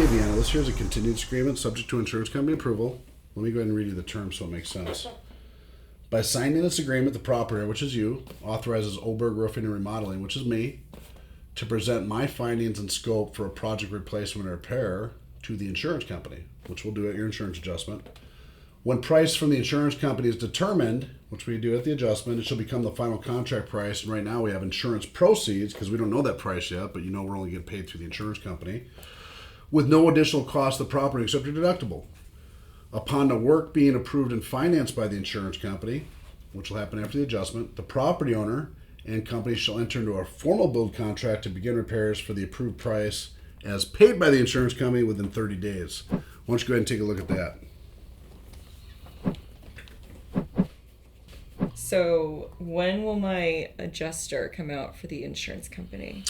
Okay, Deanna, this here's a contingency agreement subject to insurance company approval. Let me go ahead and read you the terms so it makes sense. By signing this agreement, the property, which is you, authorizes Oberg Roofing and Remodeling, which is me, to present my findings and scope for a project replacement or repair to the insurance company, which we'll do at your insurance adjustment. When price from the insurance company is determined, which we do at the adjustment, it shall become the final contract price. And right now we have insurance proceeds because we don't know that price yet, but we're only getting paid through the insurance company, with no additional cost of the property except your deductible. Upon the work being approved and financed by the insurance company, which will happen after the adjustment, the property owner and company shall enter into a formal build contract to begin repairs for the approved price as paid by the insurance company within 30 days. Why don't you go ahead and take a look at that? So when will my adjuster come out for the insurance company?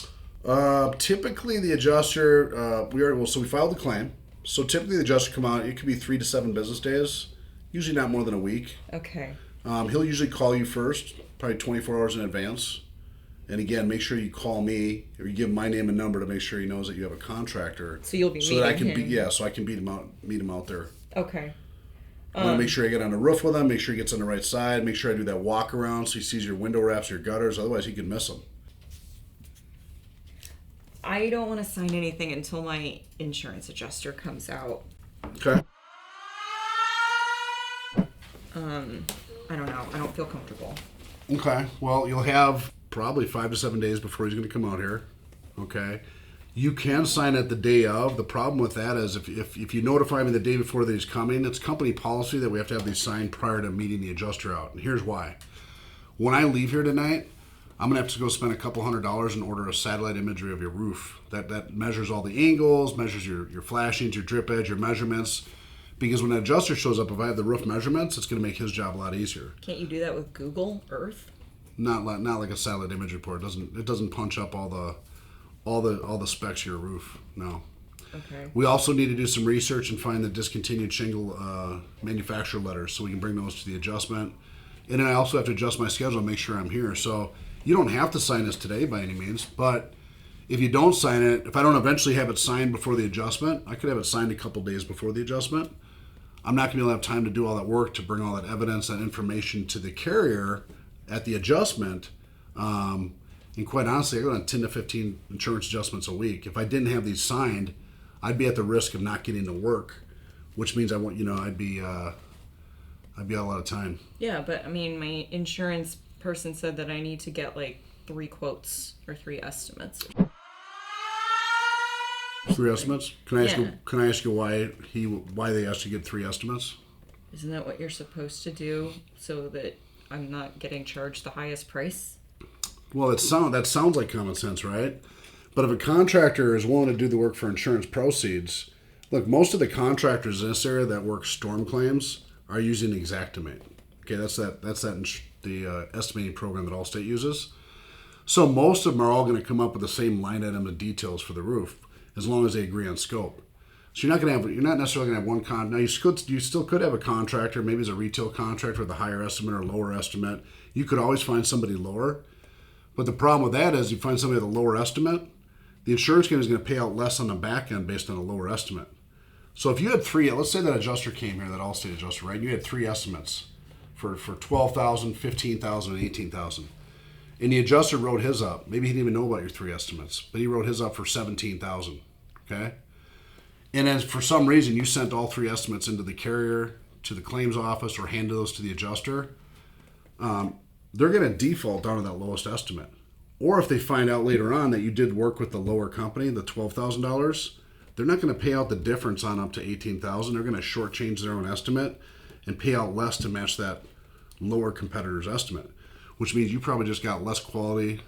Typically the adjuster, we filed the claim. So typically the adjuster come out, it could be 3 to 7 business days, usually not more than a week. Okay. He'll usually call you first, probably 24 hours in advance. And again, make sure you call me or you give him my name and number to make sure he knows that you have a contractor. So you'll be meeting that I can him. so I can meet him out there. Okay. I want to make sure I get on the roof with him, make sure he gets on the right side, make sure I do that walk around so he sees your window wraps, your gutters, otherwise he could miss them. I don't want to sign anything until my insurance adjuster comes out. Okay. I don't know. I don't feel comfortable. Okay. Well, you'll have probably 5 to 7 days before he's going to come out here. Okay. You can sign it the day of. The problem with that is if you notify me the day before that he's coming, it's company policy that we have to have these signed prior to meeting the adjuster out. And here's why. When I leave here tonight, I'm going to have to go spend a couple $100 and order a satellite imagery of your roof. That measures all the angles, measures your flashings, your drip edge, your measurements. Because when an adjuster shows up, if I have the roof measurements, it's going to make his job a lot easier. Can't you do that with Google Earth? Not like a satellite image report. It doesn't punch up all the specs of your roof. No. Okay. We also need to do some research and find the discontinued shingle manufacturer letters so we can bring those to the adjustment. And then I also have to adjust my schedule and make sure I'm here. So you don't have to sign this today by any means, but if you don't sign it, if I don't eventually have it signed before the adjustment, I could have it signed a couple days before the adjustment. I'm not going to be able to have time to do all that work to bring all that evidence, that information to the carrier at the adjustment. And quite honestly, I go on 10 to 15 insurance adjustments a week. If I didn't have these signed, I'd be at the risk of not getting to work, which means I'd be out a lot of time. Yeah, but I mean, my insurance person said that I need to get like 3 quotes or 3 estimates. 3 estimates? Can I ask Yeah. you? Can I ask you why they asked you to get 3 estimates? Isn't that what you're supposed to do so that I'm not getting charged the highest price? Well, that sounds like common sense, right? But if a contractor is willing to do the work for insurance proceeds, look, most of the contractors in this area that work storm claims are using Xactimate. Okay, that's the estimating program that Allstate uses. So most of them are all going to come up with the same line item of details for the roof, as long as they agree on scope. So you're not necessarily going to have one Now you still could have a contractor, maybe it's a retail contractor with a higher estimate or lower estimate. You could always find somebody lower. But the problem with that is you find somebody with a lower estimate, the insurance company is going to pay out less on the back end based on a lower estimate. So if you had 3, let's say that adjuster came here, that Allstate adjuster, right? And you had 3 estimates for $12,000, $15,000, and $18,000. And the adjuster wrote his up. Maybe he didn't even know about your 3 estimates, but he wrote his up for $17,000. Okay? And then for some reason you sent all 3 estimates into the carrier, to the claims office, or handed those to the adjuster. They're going to default down to that lowest estimate. Or if they find out later on that you did work with the lower company, the $12,000, they're not going to pay out the difference on up to $18,000. They're going to shortchange their own estimate and pay out less to match that lower competitor's estimate, which means you probably just got less quality,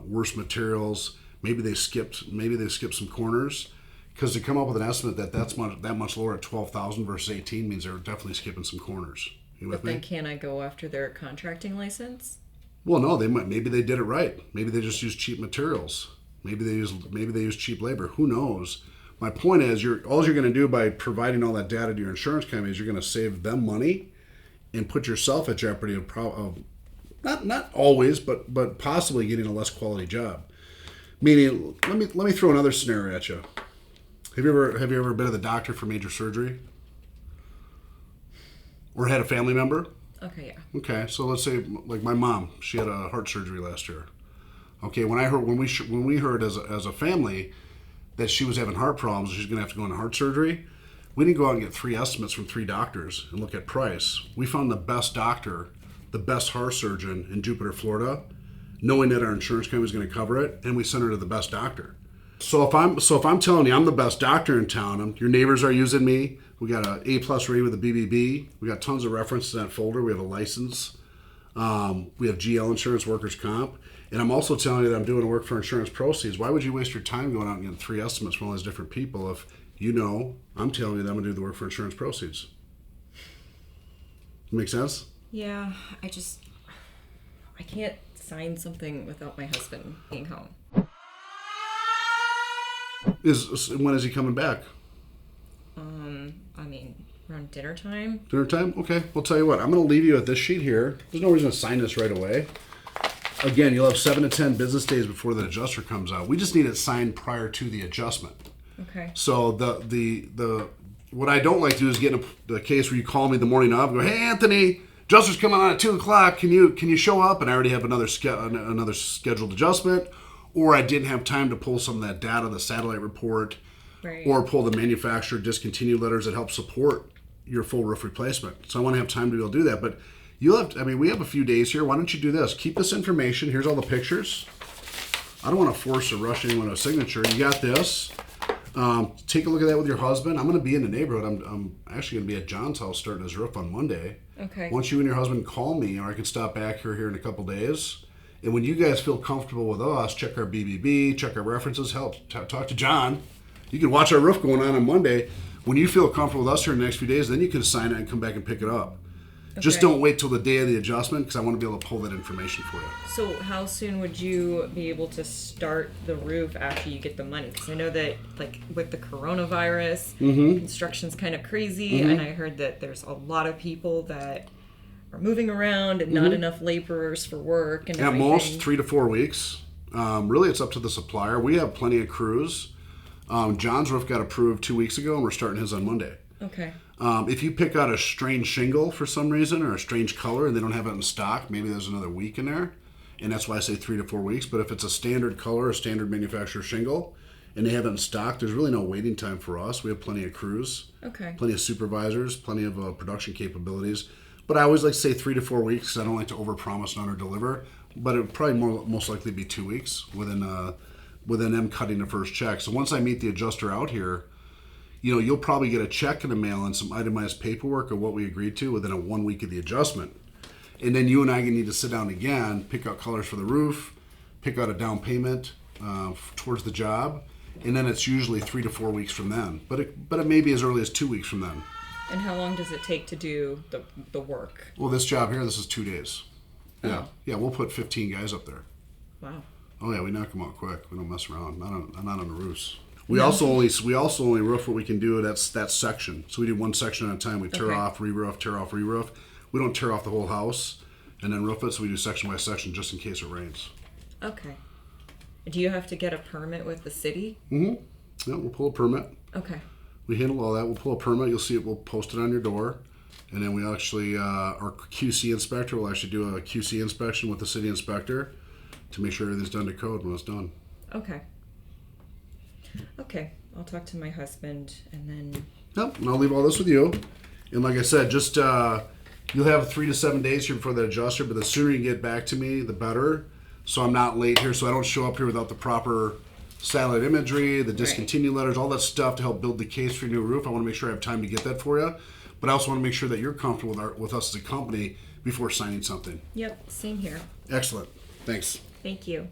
worse materials. Maybe they skipped some corners, because to come up with an estimate that much lower at $12,000 versus $18,000 means they're definitely skipping some corners. You with me? Then can I go after their contracting license? Well, no, maybe they did it right. Maybe they just used cheap materials. Maybe they use cheap labor. Who knows? My point is, all you're going to do by providing all that data to your insurance company is you're going to save them money and put yourself at jeopardy of not always, but possibly getting a less quality job. Meaning, let me throw another scenario at you. Have you ever been to the doctor for major surgery? Or had a family member? Okay, yeah. Okay, so let's say like my mom, she had a heart surgery last year. Okay, when we heard as a family that she was having heart problems, she's going to have to go into heart surgery. We didn't go out and get 3 estimates from 3 doctors and look at price. We found the best doctor, the best heart surgeon in Jupiter, Florida, knowing that our insurance company was going to cover it, and we sent her to the best doctor. So if I'm telling you I'm the best doctor in town, your neighbors are using me. We got an A+ rating with a BBB. We got tons of references in that folder. We have a license. We have GL insurance, workers' comp. And I'm also telling you that I'm doing work for insurance proceeds. Why would you waste your time going out and getting 3 estimates from all these different people if you know I'm telling you that I'm going to do the work for insurance proceeds? Make sense? Yeah, I can't sign something without my husband being home. When is he coming back? I mean, around dinner time. Dinner time? Okay. We'll tell you what. I'm going to leave you with this sheet here. There's no reason to sign this right away. Again, you'll have 7 to 10 business days before the adjuster comes out. We just need it signed prior to the adjustment. Okay. So the what I don't like to do is get in the case where you call me the morning of and go, hey, Anthony, adjuster's coming on at 2 o'clock. Can you show up? And I already have another scheduled adjustment. Or I didn't have time to pull some of that data, the satellite report, right, or pull the manufacturer discontinued letters that help support your full roof replacement. So I want to have time to be able to do that. But we have a few days here. Why don't you do this? Keep this information. Here's all the pictures. I don't want to force or rush anyone to a signature. You got this. Take a look at that with your husband. I'm going to be in the neighborhood. I'm actually going to be at John's house starting his roof on Monday. Okay. Once you and your husband call me, or I can stop back here in a couple days. And when you guys feel comfortable with us, check our BBB, check our references, talk to John. You can watch our roof going on Monday. When you feel comfortable with us here in the next few days, then you can sign it and come back and pick it up. Okay. Just don't wait till the day of the adjustment because I want to be able to pull that information for you. So how soon would you be able to start the roof after you get the money? Because I know that like with the coronavirus, construction's kind of crazy, and I heard that there's a lot of people that are moving around and not enough laborers for work. And at most 3 to 4 weeks. Really, it's up to the supplier. We have plenty of crews. John's roof got approved 2 weeks ago, and we're starting his on Monday. Okay. If you pick out a strange shingle for some reason or a strange color and they don't have it in stock, maybe there's another week in there. And that's why I say 3 to 4 weeks. But if it's a standard color, a standard manufacturer shingle, and they have it in stock, there's really no waiting time for us. We have plenty of crews, plenty of supervisors, plenty of production capabilities. But I always like to say 3 to 4 weeks because I don't like to overpromise and underdeliver. But it would probably most likely be 2 weeks within them cutting the first check. So once I meet the adjuster out here, you'll probably get a check in the mail and some itemized paperwork of what we agreed to within a 1 week of the adjustment. And then you and I need to sit down again, pick out colors for the roof, pick out a down payment towards the job, and then it's usually 3 to 4 weeks from then. But it may be as early as 2 weeks from then. And how long does it take to do the work? Well, this job here, this is 2 days. Yeah, Oh. yeah, we'll put 15 guys up there. Wow. Oh yeah, we knock them out quick. We don't mess around. Not on the roofs. We also only roof what we can do. That's that section. So we do one section at a time. We tear off, re-roof, tear off, re-roof. We don't tear off the whole house and then roof it. So we do section by section just in case it rains. Okay. Do you have to get a permit with the city? Yeah, we'll pull a permit. Okay. We handle all that. We'll pull a permit. You'll see it. We'll post it on your door. And then we actually, our QC inspector will actually do a QC inspection with the city inspector to make sure everything's done to code when it's done. Okay. Okay. I'll talk to my husband and then... Yep, and I'll leave all this with you. And like I said, just you'll have 3 to 7 days here before the adjuster, but the sooner you get back to me, the better. So I'm not late here, so I don't show up here without the proper satellite imagery, the discontinued letters, all that stuff to help build the case for your new roof. I want to make sure I have time to get that for you. But I also want to make sure that you're comfortable with us as a company before signing something. Yep, same here. Excellent. Thanks. Thank you.